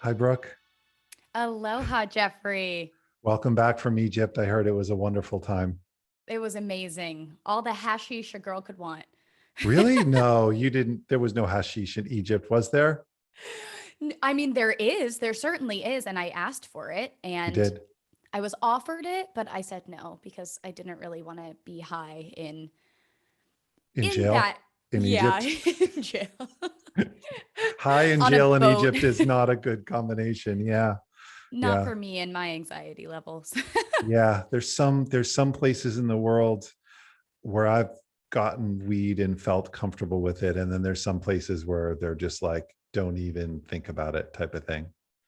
Hi, Brooke. Aloha, Jeffrey. Welcome back from Egypt. I heard it was a wonderful time. It was amazing. All the hashish a girl could want. Really? No, you didn't. There was no hashish in Egypt, was there? I mean, there certainly is. And I asked for it You and did I was offered it, but I said no because I didn't really want to be high in in jail that, in yeah, Egypt. in jail. High in On a jail in boat. Egypt is not a good combination. Yeah, Not yeah, for me and my anxiety levels. yeah. There's some places in the world where I've gotten weed and felt comfortable with it, and then there's some places where they're just like, don't even think about it type of thing.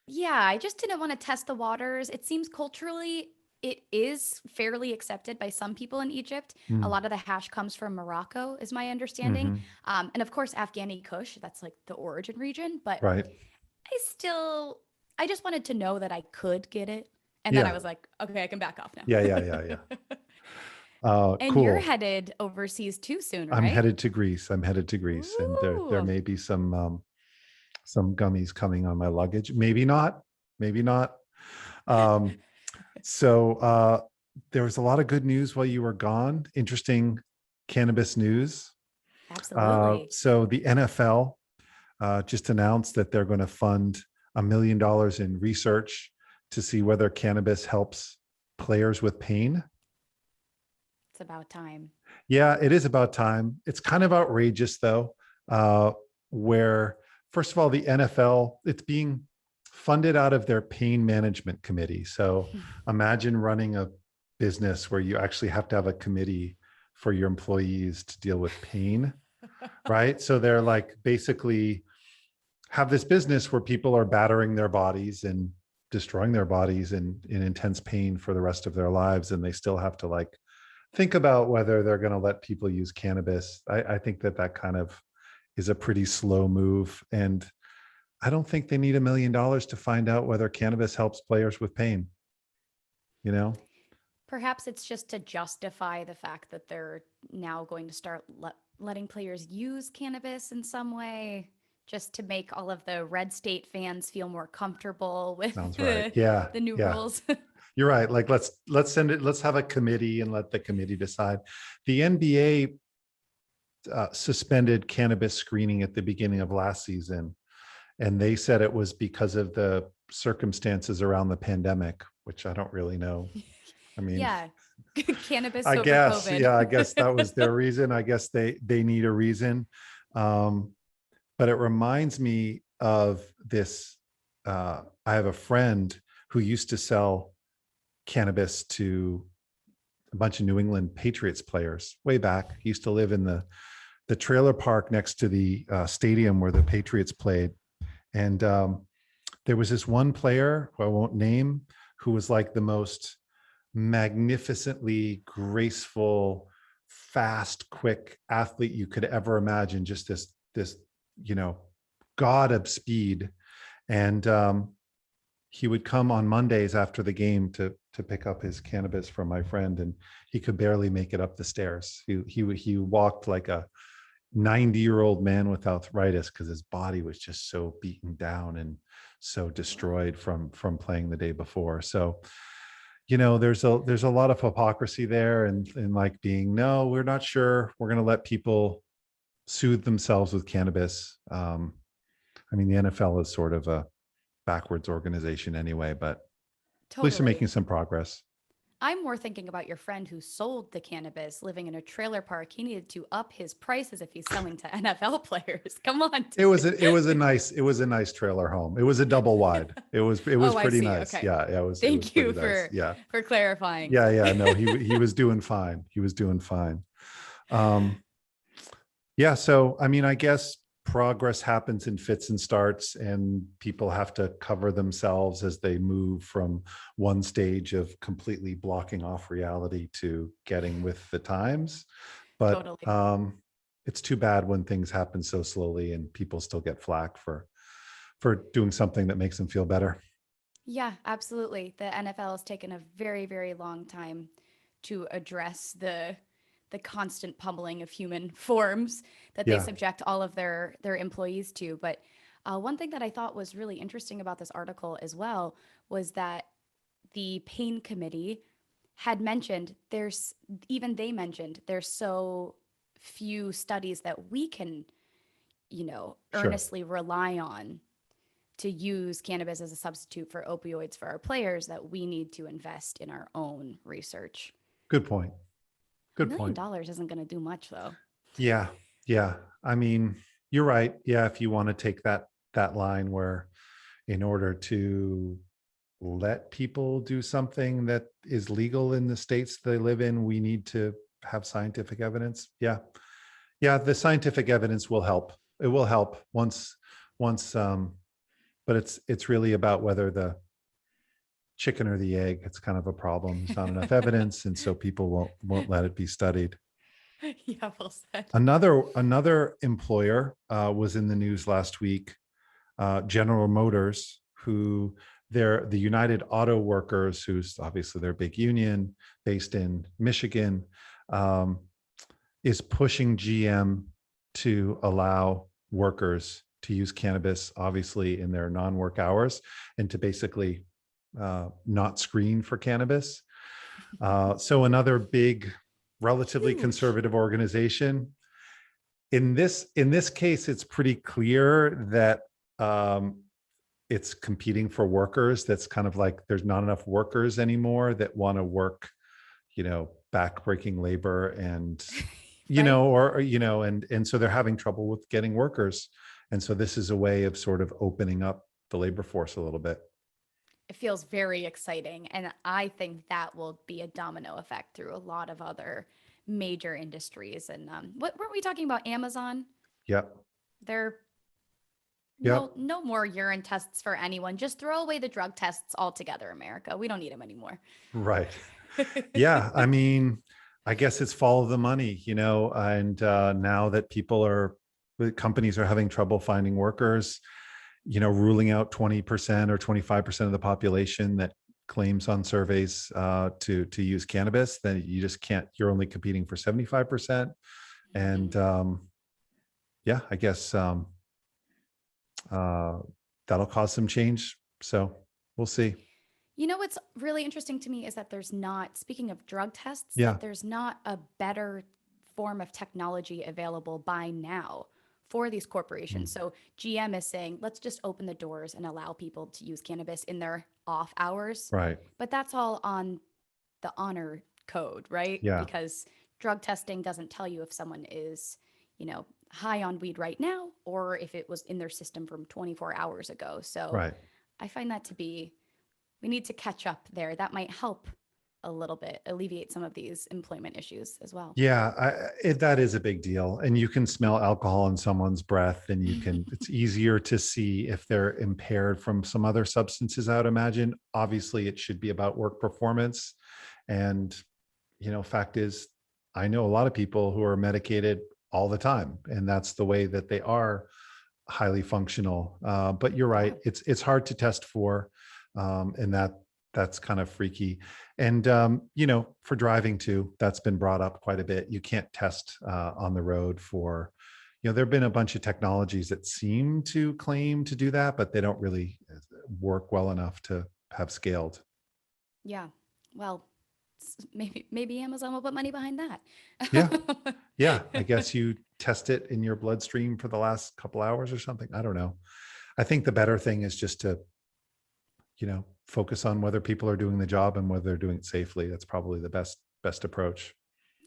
Yeah, I just didn't want to test the waters. It seems culturally it is fairly accepted by some people in Egypt. A Mm, lot of the hash comes from Morocco, is my understanding. hmm. And of course, Afghani Kush, that's like the origin region. But Right. I still, I just wanted to know that I could get it. And then I Yeah. was like, okay, I can back off Yeah. Yeah. now. Yeah. Yeah. And you're Cool. headed overseas too soon, I'm right? headed to Greece. I'm headed to Greece, and there Ooh. may be some gummies coming on my luggage. Maybe not. Maybe not. Um, so there was a lot of good news while you were gone. Interesting cannabis news. Absolutely. So the NFL just announced that they're going to fund $1 million in research to see whether cannabis helps players with pain. It's about time. Yeah, it is about time. It's kind of outrageous, though, uh, where, first of all, the NFL, it's being funded out of their pain management committee. So imagine running a business where you actually have to have a committee for your employees to deal with pain, right? So they're like basically have this business where people are battering their bodies and destroying their bodies in intense pain for the rest of their lives. And they still have to like think about whether they're going to let people use cannabis. I think that kind of is a pretty slow move. And I don't think they need $1 million to find out whether cannabis helps players with pain, you know? Perhaps it's just to justify the fact that they're now going to start letting players use cannabis in some way, just to make all of the Red State fans feel more comfortable with Sounds right. the Yeah. the new Yeah. rules. You're right. Like let's send it, let's have a committee and let the committee decide. The NBA suspended cannabis screening at the beginning of last season, and they said it was because of the circumstances around the pandemic, which I don't really know. I mean, Yeah, cannabis I over guess, COVID. yeah, I guess that was their reason. I guess they need a reason. Um, but it reminds me of this. I have a friend who used to sell cannabis to a bunch of New England Patriots players way back. He used to live in the trailer park next to the stadium where the Patriots played, and there was this one player who I won't name who was like the most magnificently graceful, fast, quick athlete you could ever imagine. Just this you know god of speed, and he would come on Mondays after the game to pick up his cannabis from my friend, and he could barely make it up the stairs. He walked like a 90-year-old man with arthritis because his body was just so beaten down and so destroyed from playing the day before. So there's a lot of hypocrisy there, and like being, no, we're not sure, we're going to let people soothe themselves with cannabis. I mean, the NFL is sort of a backwards organization anyway, but at least they're Totally. making some progress. I'm more thinking about your friend who sold the cannabis living in a trailer park. He needed to up his prices if he's selling to NFL players. Come on, dude. It was a nice trailer home. It was a double wide. It was Oh, I pretty see. nice. Okay. Yeah, yeah, it was Thank you pretty nice. Yeah. for clarifying. Yeah, yeah. No, he was doing fine. He was doing fine. Um, yeah, so I mean, I guess progress happens in fits and starts, and people have to cover themselves as they move from one stage of completely blocking off reality to getting with the times. But Totally. it's too bad when things happen so slowly and people still get flack for doing something that makes them feel better. Yeah, absolutely. The NFL has taken a very, very long time to address the constant pummeling of human forms that they Yeah. subject all of their employees to. But One thing that I thought was really interesting about this article as well was that the pain committee had mentioned even they mentioned there's so few studies that we can, Sure. earnestly rely on to use cannabis as a substitute for opioids for our players that we need to invest in our own research. Good point. A Good million point. dollars isn't going to do much though. Yeah. Yeah. I mean, you're right. Yeah. If you want to take that line where in order to let people do something that is legal in the states they live in, we need to have scientific evidence. Yeah. Yeah. The scientific evidence will help. It will help once, but it's really about whether the chicken or the egg. It's kind of a problem. There's not enough evidence. And so people won't let it be studied. Yeah, well said. Another employer was in the news last week, General Motors, who they're the United Auto Workers, who's obviously their big union based in Michigan, um, is pushing GM to allow workers to use cannabis, obviously in their non-work hours, and to basically not screen for cannabis. So another big, relatively Huge. conservative organization. In this case, it's pretty clear that um, it's competing for workers. That's kind of like there's not enough workers anymore that want to work, backbreaking labor and, Right? and so they're having trouble with getting workers. And so this is a way of sort of opening up the labor force a little bit. It feels very exciting. And I think that will be a domino effect through a lot of other major industries. And what weren't we talking about? Amazon? Yep. They're Yep. no more urine tests for anyone. Just throw away the drug tests altogether, America. We don't need them anymore. Right. Yeah. I mean, I guess it's follow the money, and now that the companies are having trouble finding workers, ruling out 20% or 25% of the population that claims on surveys to use cannabis, then you just can't, you're only competing for 75%. Mhm. And yeah, I guess uh, that'll cause some change. So we'll see. You know what's really interesting to me is that there's not, speaking of drug tests, Yeah. that there's not a better form of technology available by now for these Mm. corporations. So GM is saying, let's just open the doors and allow people to use cannabis in their off hours. Right. But that's all on the honor code, right? Yeah. Because drug testing doesn't tell you if someone is, high on weed right now or if it was in their system from 24 hours ago. So Right. I find that to be, we need to catch up there. That might help a little bit alleviate some of these employment issues as well. Yeah, that is a big deal. And you can smell alcohol in someone's breath, and it's easier to see if they're impaired from some other substances, I would imagine. Obviously, it should be about work performance. And, fact is, I know a lot of people who are medicated all the time, and that's the way that they are highly functional. But you're Yeah. right; it's hard to test for, and that's kind of freaky. And for driving too, that's been brought up quite a bit. You can't test on the road for, there have been a bunch of technologies that seem to claim to do that, but they don't really work well enough to have scaled. Yeah. Well, maybe Amazon will put money behind that. Yeah, yeah. I guess you test it in your bloodstream for the last couple hours or something. I don't know. I think the better thing is just to focus on whether people are doing the job and whether they're doing it safely. That's probably the best approach.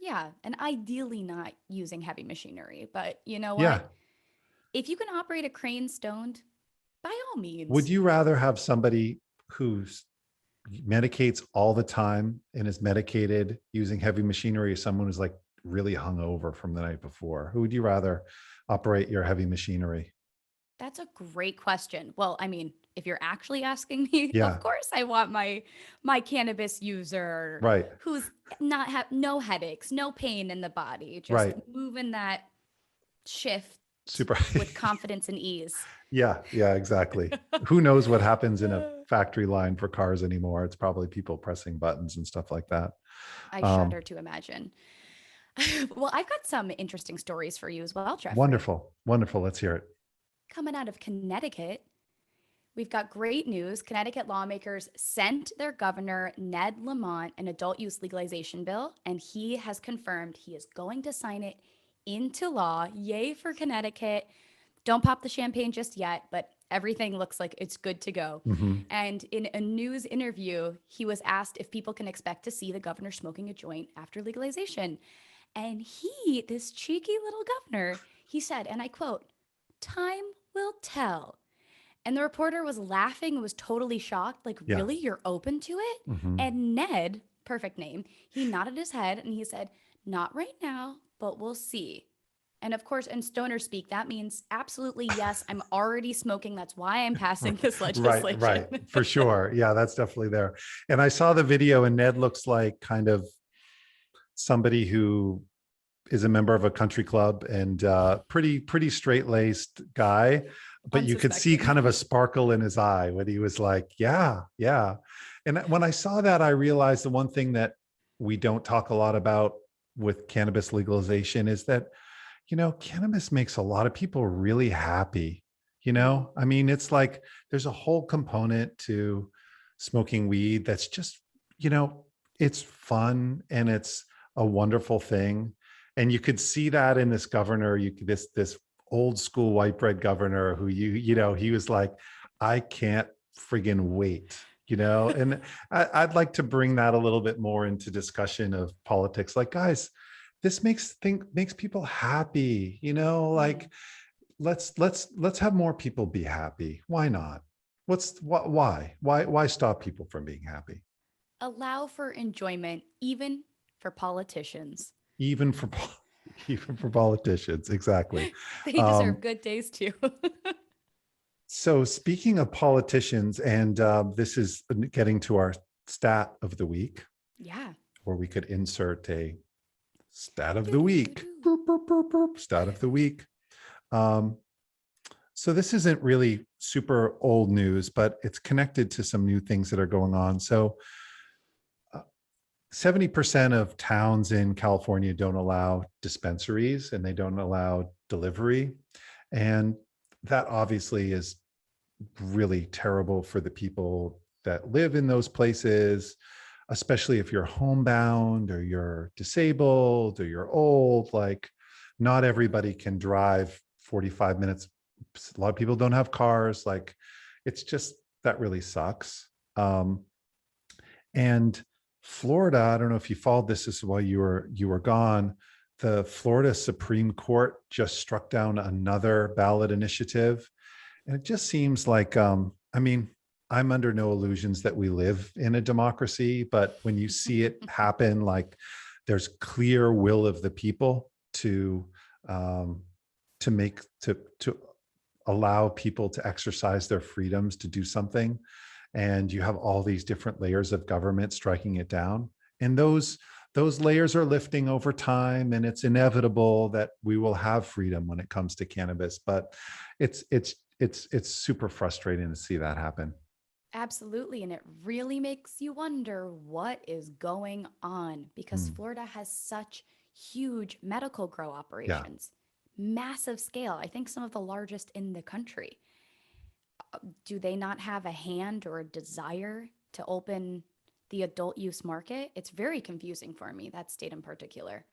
Yeah, and ideally not using heavy machinery, but you know Yeah. what? If you can operate a crane stoned, by all Would means. you rather have somebody who's medicates all the time and is medicated using heavy machinery, or someone who's like really hungover from the night before? Who would you rather operate your heavy machinery? That's a great question. Well, I mean, if you're actually asking me, of Yeah. course I want my cannabis user Right. who's not have no headaches, no pain in the body, just Right. moving that shift Super. with confidence and ease. Yeah. Yeah. Exactly. Who knows what happens in a factory line for cars anymore? It's probably people pressing buttons and stuff like that. I Um, shudder to imagine. Well, I've got some interesting stories for you as well, Jeffrey. Wonderful. Wonderful. Let's hear it. Coming out of Connecticut, we've got great news. Connecticut lawmakers sent their governor, Ned Lamont, an adult use legalization bill, and he has confirmed he is going to sign it into law. Yay for Connecticut. Don't pop the champagne just yet, but everything looks like it's good to go. Mhm. And in a news interview, he was asked if people can expect to see the governor smoking a joint after legalization. And he, this cheeky little governor, he said, and I quote, "Time will tell." And the reporter was laughing and was totally shocked, like, Yeah. really? You're open to it? Mhm. And Ned, perfect name, he nodded his head and he said, "Not right now, but we'll see." And of course, in stoner speak, that means absolutely yes. I'm already smoking. That's why I'm passing this Right, legislation. right, for sure. Yeah, that's definitely there. And I saw the video, and Ned looks like kind of somebody who is a member of a country club, and pretty straight laced guy. But you could see Unsuspecting. kind of a sparkle in his eye when he was like, "Yeah, yeah." And when I saw that, I realized the one thing that we don't talk a lot about with cannabis legalization is that, cannabis makes a lot of people really happy. Mhm. I mean, it's like there's a whole component to smoking weed that's just, you know, it's fun and it's a wonderful thing. And you could see that in this governor, this old school white bread governor who he was like, I can't friggin' wait. And I'd like to bring that a little bit more into discussion of politics. Like, guys, this makes people happy, like Mhm. let's have more people be happy. Why not? Why stop people from being happy? Allow for enjoyment, even for politicians. Even for even for politicians, exactly. They deserve um good days too. so speaking of politicians, and this is getting to our stat of the week, Yeah. or we could insert a stat of Do, the do, do, week. do. Boop, boop, boop, boop, stat of the week. um So this isn't really super old news, but it's connected to some new things that are going on. So 70% of towns in California don't allow dispensaries and they don't allow delivery. And that obviously is really terrible for the people that live in those places, especially if you're homebound or you're disabled or you're old. Like, not everybody can drive 45 minutes. A lot of people don't have cars. Like, it's just that really sucks. And Florida, I don't know if you followed this while you were gone. The Florida Supreme Court just struck down another ballot initiative, and it just seems like, I mean, I'm under no illusions that we live in a democracy, but when you see it happen, like, there's clear will of the people um, to allow people to exercise their freedoms to do something, and you have all these different layers of government striking it down, and those layers are lifting over time, and it's inevitable that we will have freedom when it comes to cannabis. But it's super frustrating to see that happen. Absolutely. And it really makes you wonder what is going on because Hmm. Florida has such huge medical grow Yeah. operations, massive scale. I think some of the largest in the country. Do they not have a hand or a desire to open the adult use market? It's very confusing for me, that state in particular.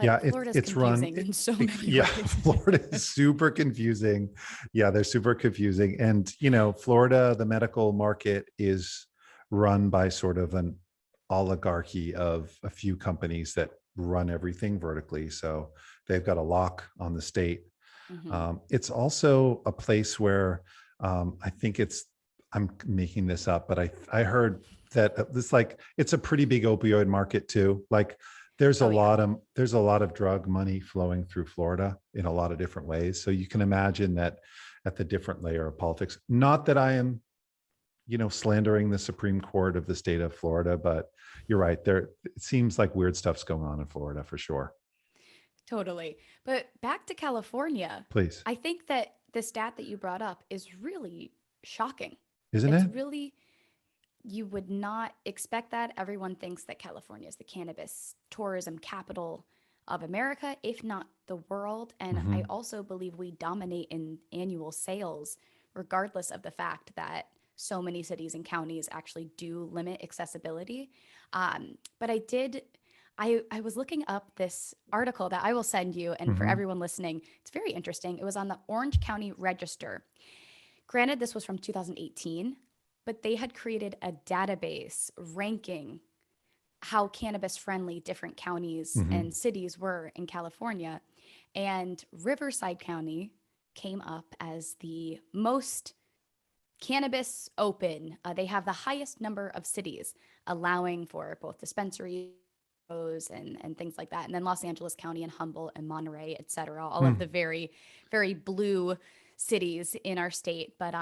Yeah, But Florida's it's run. confusing in so many Yeah, ways. Florida is super confusing. Yeah, they're super confusing, and Florida, the medical market is run by sort of an oligarchy of a few companies that run everything vertically. So they've got a lock on the state. Mhm. It's also a place where, I think I'm making this up, but I heard that it's a pretty big opioid market too. Like, Oh, yeah. there's a lot of drug money flowing through Florida in a lot of different ways. So you can imagine that at the different layer of politics. Not that I am, slandering the Supreme Court of the state of Florida, but you're right. It seems like weird stuff's going on in Florida for sure. Totally. But back to California, Please, I think that the stat that you brought up is really shocking. isn't It's it? really, you would not expect that. Everyone thinks that California is the cannabis tourism capital of America, if not the world. And I Hmm. also believe we dominate in annual sales, regardless of the fact that so many cities and counties actually do limit accessibility. But I was looking up this article that I will send you, and for Hmm. everyone listening, it's very interesting. It was on the Orange County Register. Granted, this was from 2018, but they had created a database ranking how cannabis friendly different counties Hmm. and cities were in California. And Riverside County came up as the most cannabis open. They have the highest number of cities allowing for both dispensaries and things like that. And then Los Angeles County and Humboldt and Monterey, et cetera, all of the very, very blue cities in our state. But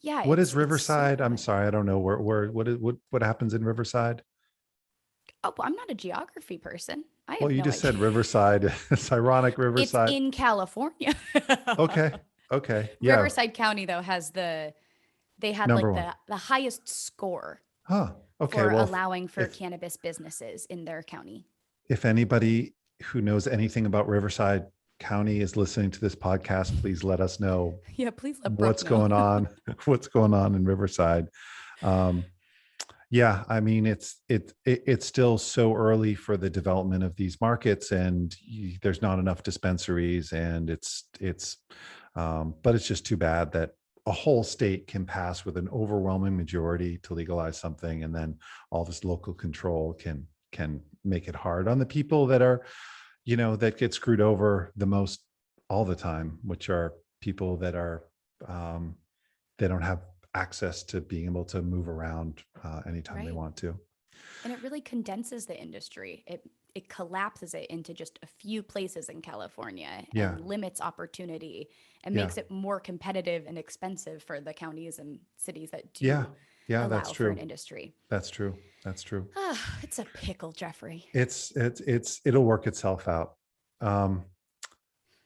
yeah, What is it's so Riverside? I'm good. sorry, I don't know what happens in Riverside. Oh, well, I'm not a geography person. I Well, have you no just idea. said Riverside. It's ironic, It's Riverside. in California. Okay. Okay. Yeah. Riverside County though has they had Number like one. the highest score Huh. Okay. for Well, allowing for if cannabis businesses in their county. if anybody who knows anything about Riverside County is listening to this podcast, please let us know Yeah, please let Brooke what's know. going on, what's going on in Riverside. Um, yeah, I mean, it's still so early for the development of these markets, and there's not enough dispensaries, and but it's just too bad that a whole state can pass with an overwhelming majority to legalize something, and then all this local control can make it hard on the people that are, that get screwed over the most all the time, which are people that are um, they don't have access to being able to move around anytime they Right. want to. And it really condenses the industry. It collapses it into just a few places in California Yeah, and limits opportunity and yeah, makes it more competitive and expensive for the counties and cities that yeah, do yeah. That's allow for an true. industry. That's true. That's true. Ah, it's a pickle, Jeffrey. It'll work itself out. Um,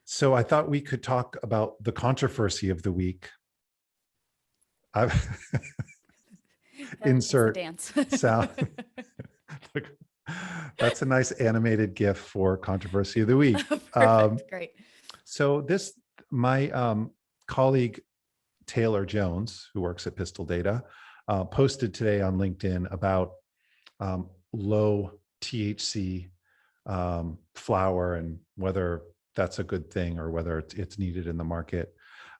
so I thought we could talk about the controversy of the week. I've That's the insert dance. sound. Look, that's a nice animated GIF for controversy of the week. Perfect. Great. So this my colleague Taylor Jones, who works at Pistol Data, posted today on LinkedIn about low THC flower and whether that's a good thing or whether it's needed in the market.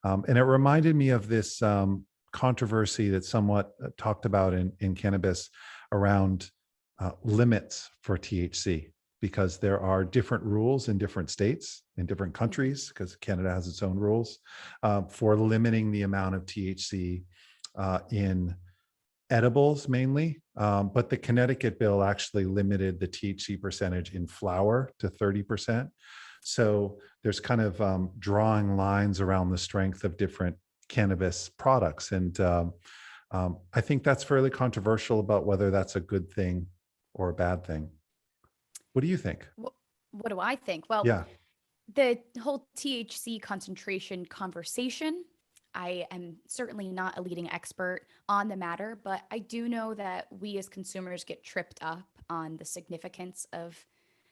And it reminded me of this controversy that somewhat talked about in cannabis around limits for THC, because there are different rules in different states, in different Mhm. countries, because Canada has its own rules for limiting the amount of THC in edibles mainly. But the Connecticut bill actually limited the THC percentage in flower to 30%. So there's kind of drawing lines around the strength of different cannabis products. And I think that's fairly controversial about whether that's a good thing or a bad thing. What do you think? What do I think? Well, Yeah. the whole THC concentration conversation, I am certainly not a leading expert on the matter, but I do know that we as consumers get tripped up on the significance of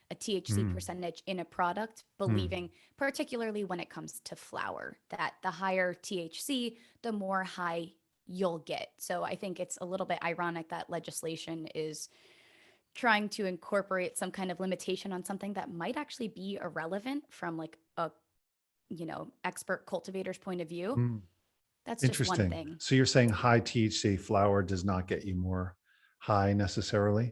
a THC Mm, percentage in a product, mm. believing, particularly when it comes to flower, that the higher THC, the more high you'll get. So I think it's a little bit ironic that legislation is trying to incorporate some kind of limitation on something that might actually be irrelevant from like a expert cultivator's point of view. Mm. That's just one Interesting. thing. So you're saying high THC flower does not get you more high necessarily?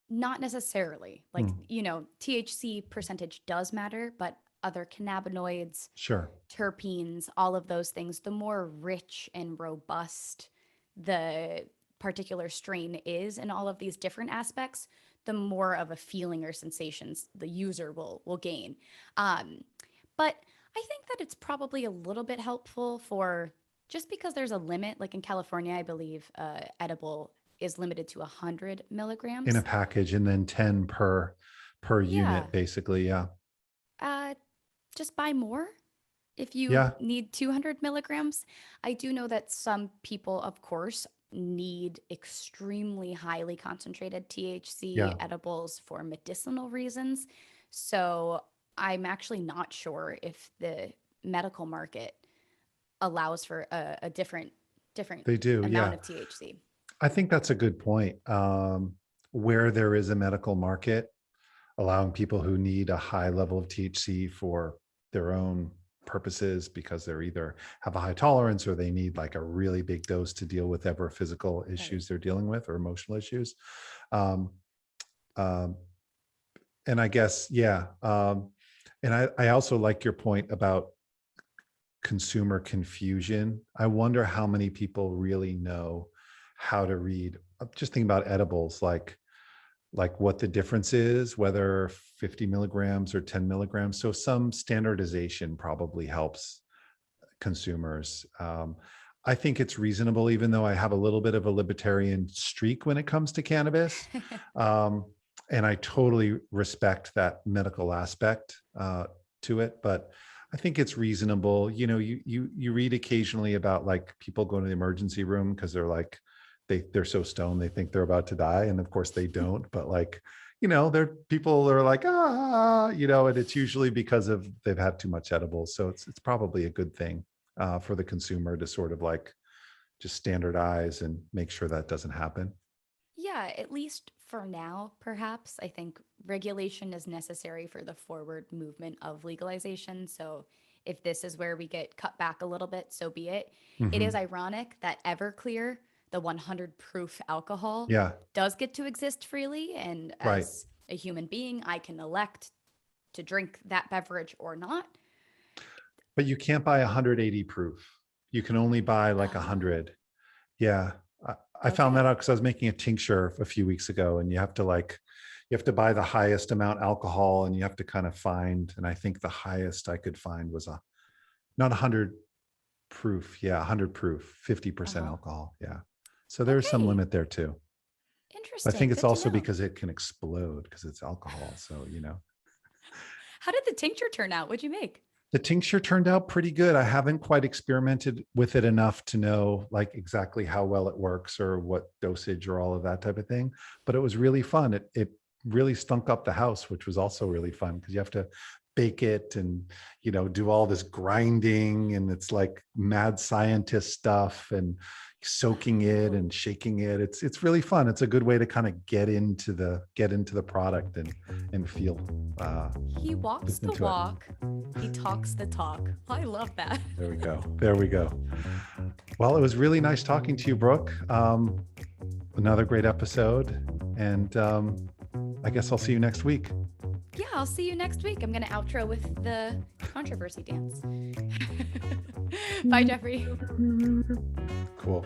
Not necessarily. Like, Hmm. THC percentage does matter, but other cannabinoids, Sure. terpenes, all of those things, the more rich and robust the particular strain is in all of these different aspects, the more of a feeling or sensations the user will gain. Um, but I think that it's probably a little bit helpful for just because there's a limit, like in California, I believe edible is limited to 100 In a milligrams. package, and then 10 per Yeah. unit, basically. Yeah. Uh, just buy more if you Yeah. need 200 milligrams. I do know that some people, of course, need extremely highly concentrated THC Yeah. edibles for medicinal reasons. So I'm actually not sure if the medical market allows for a different They do, amount yeah. of THC. I think that's a good point. Where there is a medical market, allowing people who need a high level of THC for their own purposes because they're either have a high tolerance or they need like a really big dose to deal with ever physical Right. issues they're dealing with or emotional issues. Um, um, and I guess, yeah. And I also like your point about consumer confusion. I wonder how many people really know how to read. Just think about edibles, like what the difference is, whether 50 milligrams or 10 milligrams. So some standardization probably helps consumers. I think it's reasonable, even though I have a little bit of a libertarian streak when it comes to cannabis. Um, and I totally respect that medical aspect to it, but I think it's reasonable. You know, you read occasionally about like people going to the emergency room because they're like they're so stoned they think they're about to die, and of course they don't. But like, you know, there people are like you know, and it's usually because of they've had too much edibles. So it's probably a good thing for the consumer to sort of like just standardize and make sure that doesn't happen. Yeah, at least for now, perhaps. I think regulation is necessary for the forward movement of legalization. So if this is where we get cut back a little bit, so be it. It is Hmm. ironic that Everclear, the 100 proof alcohol, Yeah, does get to exist freely. And right. as a human being, I can elect to drink that beverage or not. But you can't buy 180 proof. You can only buy like Oh, 100. Yeah, I found that okay. out because I was making a tincture a few weeks ago, and you have to like, you have to buy the highest amount alcohol, and you have to kind of find. And I think the highest I could find was a not 100 proof. Yeah, 100 proof, 50% Uh-huh. alcohol. Yeah, so there's some Okay. limit there too. I Interesting. think it's Good to also know. because it can explode because it's alcohol. So you know, How did the tincture turn out? What'd you make? the tincture turned out pretty good. I haven't quite experimented with it enough to know like exactly how well it works or what dosage or all of that type of thing. But it was really fun. It really stunk up the house, which was also really fun because you have to bake it and you know do all this grinding and it's like mad scientist stuff and soaking it Oh. and shaking it. It's really fun. It's a good way to kind of get into the product and feel He walks the into it. walk, he talks the talk. I love that. There we go. There we go. Well, it was really nice talking to you, Brooke. Another great episode. And I guess I'll see you next week. Yeah, I'll see you next week. I'm going to outro with the controversy dance. Bye, Jeffrey. Cool.